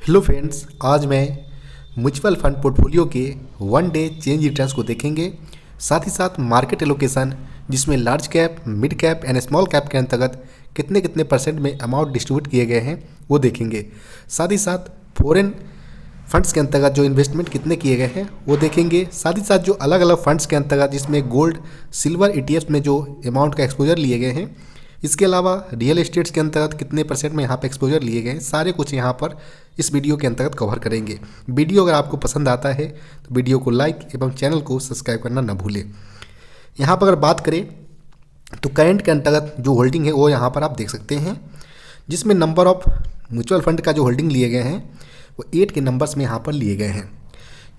Hello friends, आज मैं mutual fund portfolio के वन डे चेंज रिटर्न्स को देखेंगे। साथ ही साथ मार्केट एलोकेशन जिसमें large cap, mid cap and small cap के अंतर्गत कितने कितने परसेंट में अमाउंट डिस्ट्रीब्यूट किए गए हैं वो देखेंगे। साथ ही साथ फॉरेन फंड्स के अंतर्गत जो इन्वेस्टमेंट कितने किए गए हैं वो देखेंगे। साथ ही साथ जो अलग अलग फंड्स के अंतर्गत जिसमें गोल्ड, सिल्वर ETF में जो अमाउंट का एक्सपोजर लिए गए हैं, इसके अलावा रियल एस्टेट्स के अंतर्गत कितने परसेंट में यहाँ पर एक्सपोजर लिए गए हैं, सारे कुछ यहाँ पर इस वीडियो के अंतर्गत कवर करेंगे। वीडियो अगर आपको पसंद आता है तो वीडियो को लाइक एवं चैनल को सब्सक्राइब करना न भूलें। यहाँ पर अगर बात करें तो करंट के अंतर्गत जो होल्डिंग है वो यहाँ पर आप देख सकते हैं, जिसमें नंबर ऑफ म्यूचुअल फंड का जो होल्डिंग लिए गए हैं वो 8 के नंबर्स में यहाँ पर लिए गए हैं।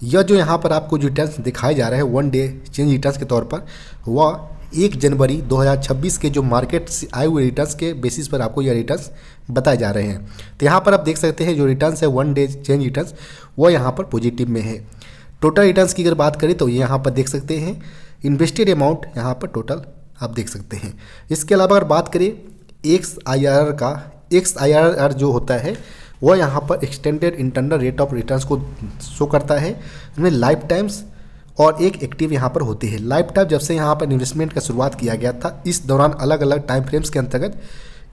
यह जो यहाँ पर आपको जो रिटर्न्स दिखाए जा रहे हैं वन डे चेंज रिटर्न्स के तौर पर, वह 1 जनवरी 2026 के जो मार्केट से आए हुए रिटर्न्स के बेसिस पर आपको यह रिटर्न्स बताए जा रहे हैं। तो यहाँ पर आप देख सकते हैं जो रिटर्न्स है वन डे चेंज रिटर्न्स वो यहाँ पर पॉजिटिव में है। टोटल रिटर्न्स की अगर बात करें तो यहाँ पर देख सकते हैं इन्वेस्टेड अमाउंट यहाँ पर टोटल आप देख सकते हैं। इसके अलावा अगर बात करें XIRR का, XIRR जो होता है वह यहाँ पर extended internal rate of returns को शो करता है। इसमें लाइफ टाइम्स और एक एक्टिव यहाँ पर होती है। लाइफ टाइम जब से यहाँ पर इन्वेस्टमेंट का शुरुआत किया गया था, इस दौरान अलग अलग टाइम फ्रेम्स के अंतर्गत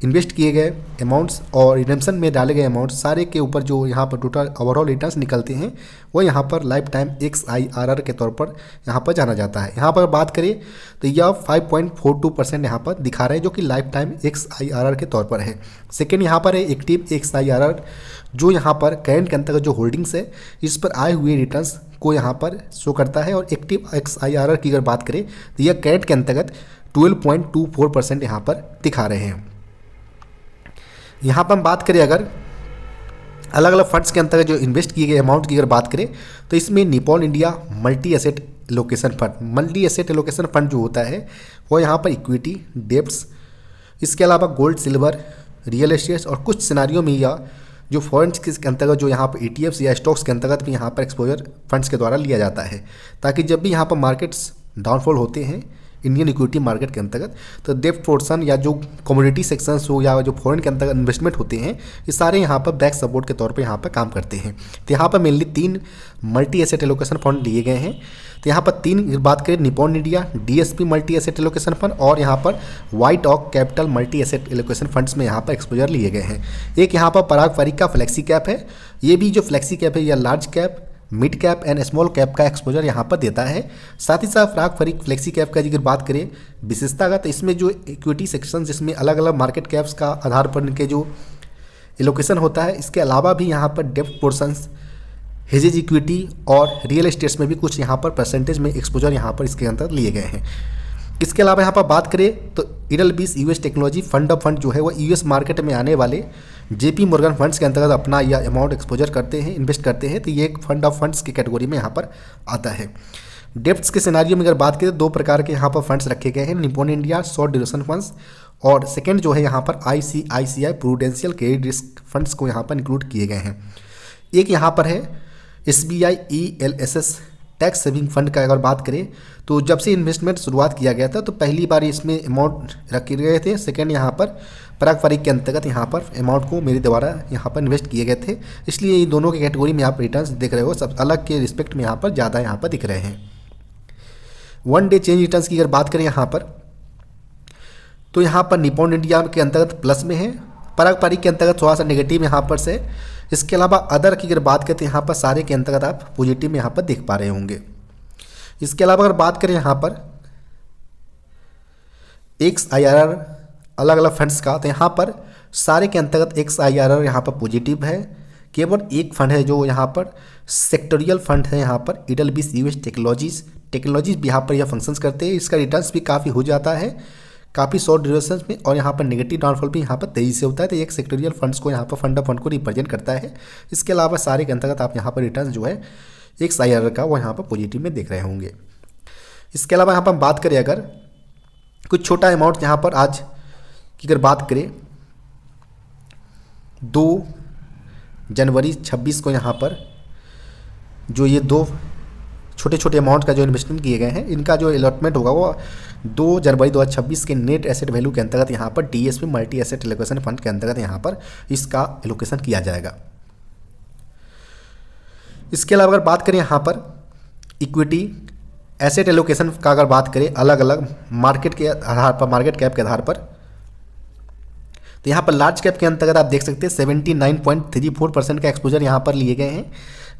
इन्वेस्ट किए गए अमाउंट्स और रिडेम्पशन में डाले गए अमाउंट्स सारे के ऊपर जो यहाँ पर टोटल ओवरऑल रिटर्न्स निकलते हैं वो यहाँ पर लाइफ टाइम XIRR के तौर पर यहाँ पर जाना जाता है। यहाँ पर बात करें तो यह 5.42% यहाँ पर दिखा रहे हैं जो कि लाइफ टाइम XIRR के तौर पर है। सेकेंड यहाँ पर है एक्टिव XIRR, जो यहाँ पर करंट के अंतर्गत जो होल्डिंग्स है इस पर आए हुए रिटर्न्स को यहाँ पर शो करता है। और एक्टिव XIRR की अगर बात करें तो यह करंट के अंतर्गत 12.24% यहाँ पर दिखा रहे हैं। यहाँ पर हम बात करें अगर अलग अलग फंड्स के अंतर्गत जो इन्वेस्ट किए गए अमाउंट की अगर बात करें तो इसमें Nippon India multi asset allocation fund जो होता है वो यहाँ पर इक्विटी, डेब्ट्स, इसके अलावा गोल्ड, सिल्वर, रियल एस्टेट्स और कुछ सिनारियों में या जो फॉरेन के अंतर्गत जो यहाँ पर ETFs या स्टॉक्स के अंतर्गत भी यहाँ पर एक्सपोजर फंड्स के द्वारा लिया जाता है, ताकि जब भी यहाँ पर मार्केट्स डाउनफॉल होते हैं इंडियन इक्विटी मार्केट के अंतर्गत तो डेब्ट पोर्शन या जो कमोडिटी सेक्शंस हो या जो फॉरेन के अंतर्गत इन्वेस्टमेंट होते हैं ये सारे यहाँ पर बैक सपोर्ट के तौर पे यहाँ पर काम करते हैं। तो यहाँ पर mainly 3 multi asset allocation fund लिए गए हैं। तो यहाँ पर 3 बात करें Nippon India DSP multi asset allocation fund और यहाँ पर व्हाइट ऑक capital multi asset allocation funds में यहाँ पर एक्सपोजर लिए गए हैं। एक यहाँ पर पराग पारिक का फ्लेक्सी कैप है। ये भी जो फ्लेक्सी कैप है या large cap, mid cap and small cap का एक्सपोजर यहाँ पर देता है। साथ ही साथ पराग पारिक फ्लेक्सी कैप का अगर बात करें विशेषता का, तो इसमें जो इक्विटी सेक्शन जिसमें अलग अलग मार्केट कैप्स का आधार पर इनके जो एलोकेशन होता है, इसके अलावा भी यहाँ पर डेप्थ पोर्शंस, हेजेज इक्विटी और रियल एस्टेट्स में भी कुछ यहाँ पर परसेंटेज में एक्सपोजर यहाँ पर इसके अंदर लिए गए हैं। इसके अलावा यहाँ पर बात करें तो इडलबीस US technology fund of fund जो है वो US मार्केट में आने वाले JP Morgan फंड्स के अंतर्गत अपना यह अमाउंट एक्सपोजर करते हैं, इन्वेस्ट करते हैं। तो ये एक फंड ऑफ फंड्स की कैटेगरी में यहाँ पर आता है। डेप्ट्स के सिनारियो में अगर बात करें तो 2 प्रकार के यहाँ पर फंड्स रखे गए हैं, Nippon India short duration funds और सेकेंड जो है यहाँ पर ICICI prudential credit risk funds को यहाँ पर इंक्लूड किए गए हैं। एक यहाँ पर है SBI ELSS tax saving fund का अगर बात करें तो जब से इन्वेस्टमेंट शुरुआत किया गया था तो पहली बार इसमें अमाउंट रखे गए थे। सेकेंड यहाँ पर पराग पारिक के अंतर्गत यहाँ पर अमाउंट को मेरे द्वारा यहाँ पर इन्वेस्ट किए गए थे, इसलिए इन दोनों की कैटेगरी में आप रिटर्न्स देख रहे हो सब अलग के रिस्पेक्ट में यहाँ पर ज़्यादा यहाँ पर दिख रहे हैं। वन डे चेंज रिटर्न्स की अगर बात करें यहाँ पर तो यहाँ पर निपॉन इंडिया के अंतर्गत प्लस में है, पराग पारिक के अंतर्गत थोड़ा सा नेगेटिव यहाँ पर से। इसके अलावा अदर की अगर बात करें तो यहाँ पर सारे के अंतर्गत आप पॉजिटिव में यहाँ पर देख पा रहे होंगे। इसके अलावा अगर बात करें यहाँ पर XIRR अलग अलग फंड्स का, तो यहाँ पर सारे के अंतर्गत XIRR यहाँ पर पॉजिटिव है। केवल एक फंड है जो यहाँ पर सेक्टोरियल फंड है, यहाँ पर इडलबीस US टेक्नोलॉजीज भी यहाँ पर यह फंक्शंस करते हैं। इसका रिटर्न्स भी काफ़ी हो जाता है, काफ़ी शॉर्ट ड्यूरेशन में, और यहाँ पर नेगेटिव डाउनफॉल भी यहाँ पर तेज़ी से होता है। तो एक सेक्टोरियल फंड्स को यहाँ पर फंड ऑफ फंड को रिप्रेजेंट करता है। इसके अलावा सारे के अंतर्गत आप यहाँ पर रिटर्न जो है XIRR का वो यहाँ पर पॉजिटिव में देख रहे होंगे। इसके अलावा यहाँ पर हम बात करें अगर कुछ छोटा अमाउंट यहाँ पर आज की अगर बात करें 2 जनवरी 26 को यहाँ पर जो ये 2 छोटे छोटे अमाउंट का जो इन्वेस्टमेंट किए गए हैं इनका जो अलॉटमेंट होगा वो 2 जनवरी 2026 के नेट एसेट वैल्यू के अंतर्गत यहाँ पर DSP multi asset allocation fund के अंतर्गत यहाँ पर इसका एलोकेशन किया जाएगा। इसके अलावा अगर बात करें यहाँ पर इक्विटी एसेट एलोकेशन का अगर बात करें अलग अलग मार्केट के आधार पर, मार्केट कैप के आधार पर, तो यहाँ पर लार्ज कैप के अंतर्गत आप देख सकते हैं 79.34% का एक्सपोजर यहाँ पर लिए गए हैं।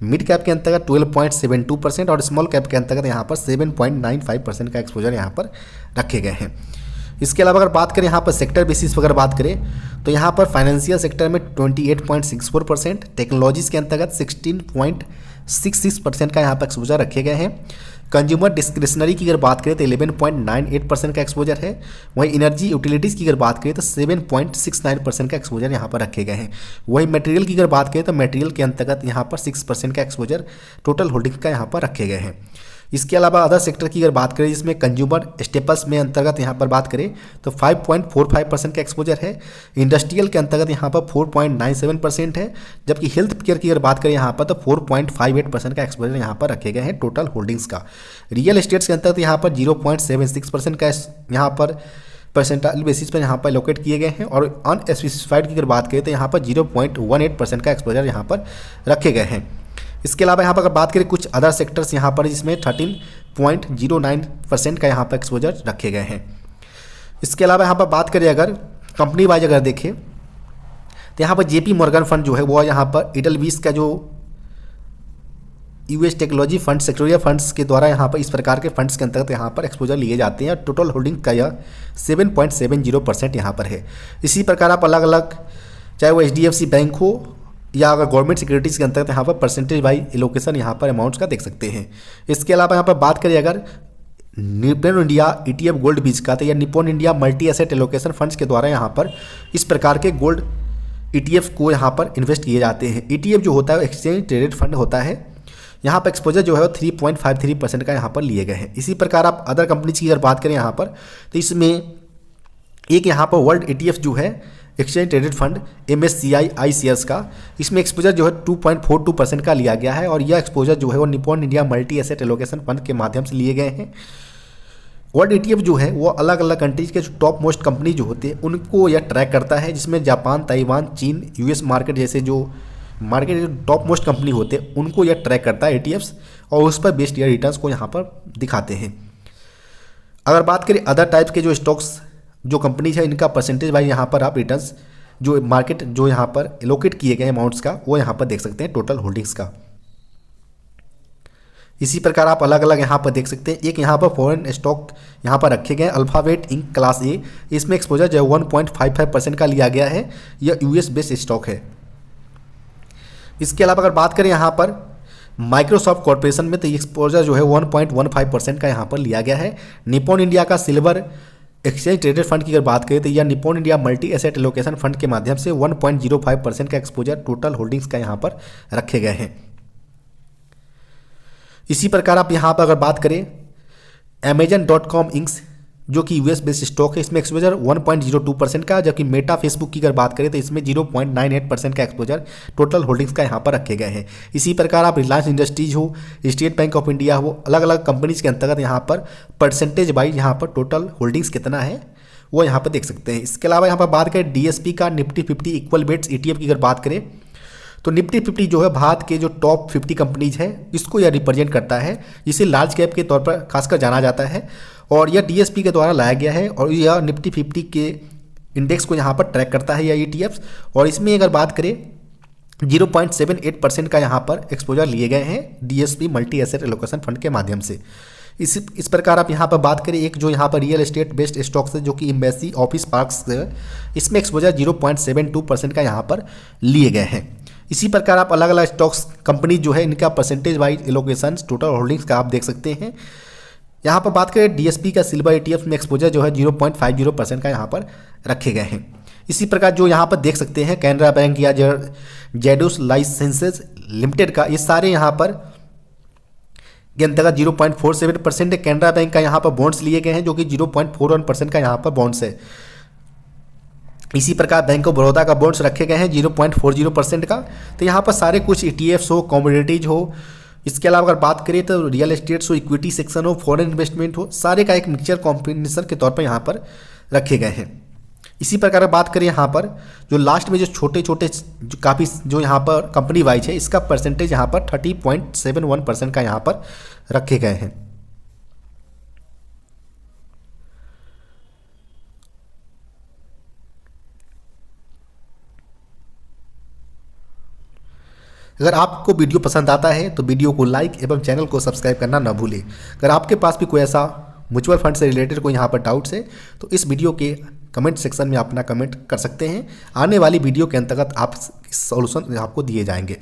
मिड कैप के अंतर्गत 12.72% और स्मॉल कैप के अंतर्गत यहाँ पर 7.95% का एक्सपोजर यहाँ पर रखे गए हैं। इसके अलावा अगर बात करें यहाँ पर सेक्टर बेसिस पर अगर बात करें तो यहाँ पर फाइनेंशियल सेक्टर में 28.64%, टेक्नोलॉजीज़ के अंतर्गत 16.66% का यहाँ पर एक्सपोजर रखे गए हैं। कंज्यूमर डिस्क्रिशनरी की अगर बात करें तो 11.98% का एक्सपोजर है। वहीं एनर्जी यूटिलिटीज़ की अगर बात करें तो 7.69% का एक्सपोजर यहाँ पर रखे गए हैं। वहीं मटेरियल की अगर बात करें तो मटेरियल के अंतर्गत यहाँ पर 6% का एक्सपोजर टोटल होल्डिंग का यहाँ पर रखे गए हैं। इसके अलावा अदर सेक्टर की अगर बात करें जिसमें कंज्यूमर स्टेपल्स में अंतर्गत यहाँ पर बात करें तो 5.45% का एक्सपोजर है। इंडस्ट्रियल के अंतर्गत यहाँ पर 4.97% है, जबकि हेल्थ केयर की अगर बात करें यहाँ पर तो 4.58% का एक्सपोजर यहाँ पर रखे गए हैं टोटल होल्डिंग्स का। रियल एस्टेट्स के अंतर्गत यहाँ पर 0.76% का यहाँ पर परसेंटाइल बेसिस पर यहाँ पर एलोकेट किए गए हैं। और अनस्पेसिफाइड की अगर बात करें तो यहाँ पर 0.18% का एक्सपोजर यहाँ पर रखे गए हैं। इसके अलावा यहाँ पर अगर बात करें कुछ अदर सेक्टर्स यहाँ पर जिसमें 13.09% का यहाँ पर एक्सपोजर रखे गए हैं। इसके अलावा यहाँ पर बात करें अगर कंपनी वाइज अगर देखें तो यहाँ पर जेपी मॉर्गन फंड जो है वो यहाँ पर इडलवीस का जो US technology fund sectoral funds के द्वारा यहाँ पर इस प्रकार के फंड्स के अंतर्गत यहाँ पर एक्सपोजर लिए जाते हैं। टोटल होल्डिंग का यह 7.70% यहाँ पर है। इसी प्रकार आप अलग अलग चाहे वो एचडीएफसी बैंक हो या अगर गवर्नमेंट सिक्योरिटीज़ के अंतर्गत यहाँ पर परसेंटेज वाइज एलोकेशन यहाँ पर अमाउंट्स का देख सकते हैं। इसके अलावा यहाँ पर बात करें अगर निपॉन इंडिया ईटीएफ गोल्ड बीज का तो यह Nippon India multi asset allocation funds के द्वारा यहाँ पर इस प्रकार के गोल्ड ईटीएफ को यहाँ पर इन्वेस्ट किए जाते हैं। ईटीएफ जो होता है एक्सचेंज ट्रेडेड फंड होता है। यहाँ पर एक्सपोजर जो है वो 3.53% का यहाँ पर लिए गए हैं। इसी प्रकार आप अदर कंपनीज की अगर बात करें यहाँ पर तो इसमें एक यहाँ पर वर्ल्ड ईटीएफ जो है exchange traded fund MSCI iShares का, इसमें एक्सपोजर जो है 2.42% का लिया गया है। और यह एक्सपोजर जो है वो Nippon India multi asset allocation fund के माध्यम से लिए गए हैं। वर्ल्ड ETF जो है वो अलग अलग कंट्रीज के जो टॉप मोस्ट कंपनी जो होते हैं उनको यह ट्रैक करता है, जिसमें जापान, ताइवान, चीन, US मार्केट जैसे जो मार्केट टॉप मोस्ट कंपनी होते हैं उनको यह ट्रैक करता है ETFs, और उस पर बेस्ड ईयर रिटर्न्स को यहाँ पर दिखाते हैं। अगर बात करें अदर टाइप्स के जो स्टॉक्स जो कंपनीज है इनका परसेंटेज वाइज यहाँ पर आप रिटर्न्स जो मार्केट जो यहाँ पर एलोकेट किए गए अमाउंट्स का वो यहाँ पर देख सकते हैं टोटल होल्डिंग्स का। इसी प्रकार आप अलग अलग यहाँ पर देख सकते हैं। एक यहाँ पर फॉरेन स्टॉक यहाँ पर रखे गए अल्फ़ाबेट इंक क्लास ए, इसमें एक्सपोजर जो है 1.55% का लिया गया है। यह US बेस्ड स्टॉक है। इसके अलावा अगर बात करें यहाँ पर माइक्रोसॉफ्ट कॉर्पोरेशन में तो एक्सपोजर जो है 1.15% का यहाँ पर लिया गया है। निपॉन इंडिया का सिल्वर एक्सचेंज ट्रेडेड फंड की अगर बात करें तो यह Nippon India multi asset allocation fund के माध्यम से 1.05% का एक्सपोजर टोटल होल्डिंग्स का यहाँ पर रखे गए हैं। इसी प्रकार आप यहाँ पर अगर बात करें Amazon.com इंक्स जो कि US बेस्ड स्टॉक है, इसमें एक्सपोजर 1.02% का, जबकि मेटा फेसबुक की अगर बात करें तो इसमें 0.98% का एक्सपोजर टोटल होल्डिंग्स का यहाँ पर रखे गए हैं। इसी प्रकार आप रिलायंस इंडस्ट्रीज हो, स्टेट बैंक ऑफ इंडिया हो, अलग अलग कंपनीज के अंतर्गत यहाँ पर परसेंटेज वाइज यहाँ पर टोटल होल्डिंग्स कितना है वो यहाँ पर देख सकते हैं। इसके अलावा यहाँ पर बात करें DSP का निफ्टी 50 इक्वल वेट्स ETF की अगर बात करें तो निफ्टी 50 जो है भारत के जो टॉप 50 कंपनीज है इसको यह रिप्रेजेंट करता है, जिसे लार्ज कैप के तौर पर खासकर जाना जाता है। और यह DSP के द्वारा लाया गया है और यह निफ्टी 50 के इंडेक्स को यहाँ पर ट्रैक करता है यह ETFs। और इसमें अगर बात करें 0.78% का यहाँ पर एक्सपोजर लिए गए हैं DSP multi asset allocation fund के माध्यम से। इस प्रकार आप यहाँ पर बात करें एक जो यहाँ पर रियल एस्टेट बेस्ड स्टॉक्स है जो कि एम्बेसी ऑफिस पार्क्स है, इसमें एक्सपोजर 0.72% का यहाँ पर लिए गए हैं। इसी प्रकार आप अलग अलग स्टॉक्स कंपनी जो है इनका percentage wise allocation total holdings का आप देख सकते हैं। यहाँ पर बात करें DSP का सिल्वर ETF में एक्सपोजर जो है 0.50% का यहाँ पर रखे गए हैं। इसी प्रकार जो यहाँ पर देख सकते हैं कैनरा बैंक या जेडूस लाइसेंसेज लिमिटेड का, ये सारे यहाँ पर के अंतर्गत 0.47% है। कैनरा बैंक का यहाँ पर बॉन्ड्स लिए गए हैं जो कि 0.41% का यहाँ पर बॉन्ड्स है। इसी प्रकार बैंक ऑफ बड़ौदा का बॉन्ड्स रखे गए हैं 0.40% का। तो यहाँ पर सारे कुछ ETFs हो, कमोडिटीज हो, इसके अलावा अगर बात करें तो रियल एस्टेट्स हो, इक्विटी सेक्शन हो, फॉरेन इन्वेस्टमेंट हो, सारे का एक मिक्सचर कॉम्बिनेशन के तौर पर यहाँ पर रखे गए हैं। इसी प्रकार बात करें यहाँ पर जो लास्ट में जो छोटे छोटे जो काफ़ी जो यहाँ पर कंपनी वाइज है, इसका परसेंटेज यहाँ पर 30.71% का यहाँ पर रखे गए हैं। अगर आपको वीडियो पसंद आता है तो वीडियो को लाइक एवं चैनल को सब्सक्राइब करना न भूलें। अगर आपके पास भी कोई ऐसा म्यूचुअल फंड से रिलेटेड कोई यहाँ पर डाउट्स है तो इस वीडियो के कमेंट सेक्शन में अपना कमेंट कर सकते हैं। आने वाली वीडियो के अंतर्गत आप सॉल्यूशन आपको दिए जाएंगे।